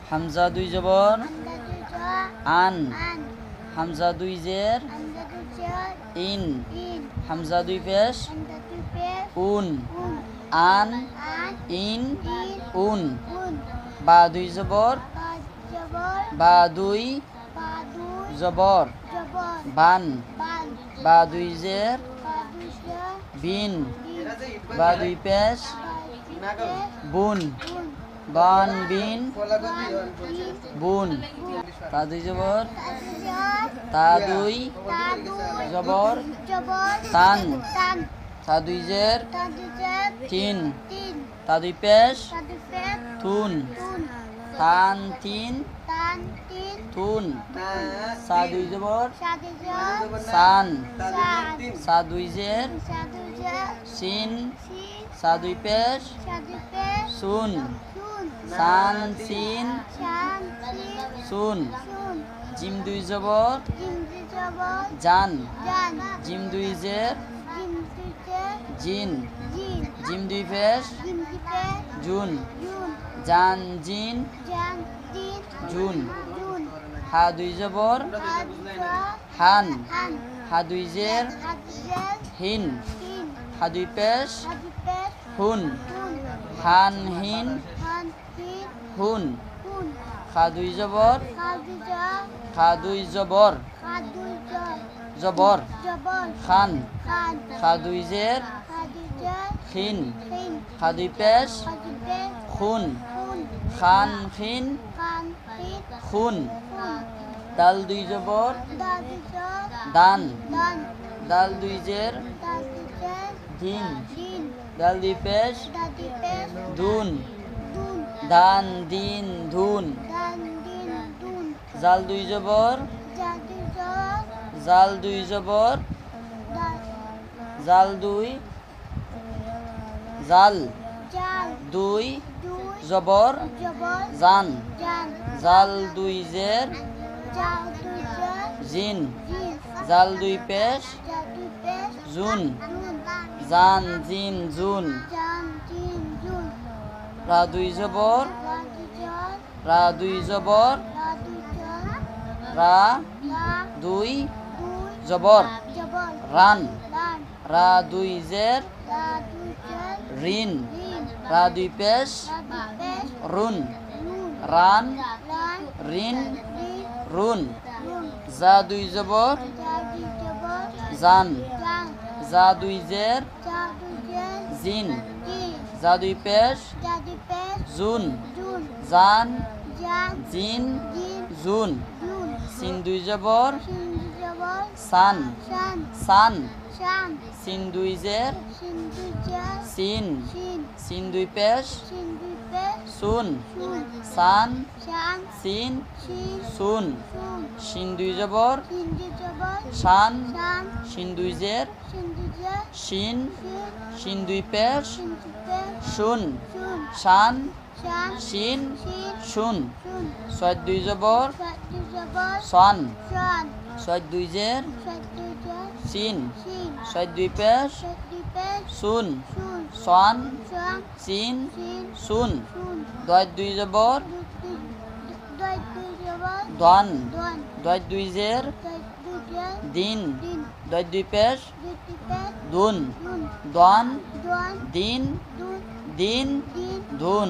হামজা দুই জবর হামজা দুই জবর আন, আন হামজা দুই জের হামজা দুই জের ইন, ইন হামজা দুই পেশ হামজা দুই পেশ উন, উন আন, আন ইন, ইন উন, উন বা দুই জবর বা জবর বা দুই বা দুই জবর জবর বান, বান বা দুই জের বা দুই জের বিন, বিন বা দুই পেশ বা দুই পেশ বুন, বুন বান বিন বান বিন বুন, তা দুই জবর তা দুই জবর তা দুই তা দুই জবর জবর তান, তান তা দুই জের তা দুই জের তিন, তিন তা দুই পেশ তা দুই পেশ তুন, তুন থান তিন তান তিন তুন, সা দুই জবর সা দুই জবর সান, সান সা দুই জের সা দুই জের সিন, সিন সা দুই পেশ সা দুই পেশ সুন, সুন সান সিন শান সিন সুন, সুন জিম দুই জবর জিম দুই জবর জান, জান জিম দুই জের জিম দুই জের জিন, জিন জিম দুই পেশ জিম দুই পেশ জুন, জুন জান জিন জান জিন জুন, জুন হা দুই জবর হা দুই জবর হান, হান হা দুই জের হা দুই জের হিন, হিন হা দুই পেশ হা দুই পেশ হুন, হুন হান হিন হান হিন হুন, হুন খা দুই জবর খা দুই জবর খা দুই জবর খা দুই জবর জবর জবর খান, খান খা দুই জের খা দুই জের খিন, হিন খা দুই পেশ খা দুই পেশ খুন, খুন খান খিন খান হিন খুন, খুন দাল দুই জবর দা দুই জবর দান, দান দাল দুই জের দা দুই জের দিন, দিন দাল দুই পেশ দা দুই পেশ দুন, দুন দান দিন ধুন, দান দিন দুন জাল দুই জবর দা দুই জবর জাল দুই জবর দা জাল দুই জাল জাল দুই দুই জবর জবর জান, জান জাল দুই জের জাল দুই জের জিন, জিন জাল দুই পেশ জাল দুই পেশ জুন, জুন জান জিন জুন, জান জিন জুন রা দুই জবর রা দুই জবর রা দুই জবর রা দুই জবর রা রা দুই দুই জবর জবর রান, রান রা দুই জের রা দুই জের রিন, রিন রা দুই পেশ রা দুই পেশ রুন, রুন রান রান রিন রিন রুন, রুন জা দুই জবর জা দুই জবর জান, জান জা দুই জের জা দুই জের জিন, জিন জা দুই পেশ জা দুই পেশ জুন, জুন জান জান জিন জিন জুন, জুন সিন দুই জবর সিন দুই জবর সান, শান সান, শান সিন দুই জের সিন দুই জের সিন, সিন সিন দুই পেশ সিন দুই পেশ সুন, সুন সান শান সিন সিন সুন, সুন সিন দুই জবর সিন দুই জবর শান, শান সিন দুই জের সিন দুই জের শিন, সিন সিন দুই পেশ সিন দুই পেশ শুন, শুন শান শান শিন সিন শুন, শুন ছয় দুই জবর সাত দুই জবর সন, শান ছয় দুই জের সাত দুই জের সিন, সিন ছয় দুই পেশ সাত দুই পেশ শুন, শুন সন শান সিন সিন শুন, শুন দয় দুই জবর দুই জবর দন, দন দয় দুই জের দুই জের দিন, দিন দয় দুই পেশ দুই পেশ দুন, দুন দন দন দিন দুন দিন দিন ধুন,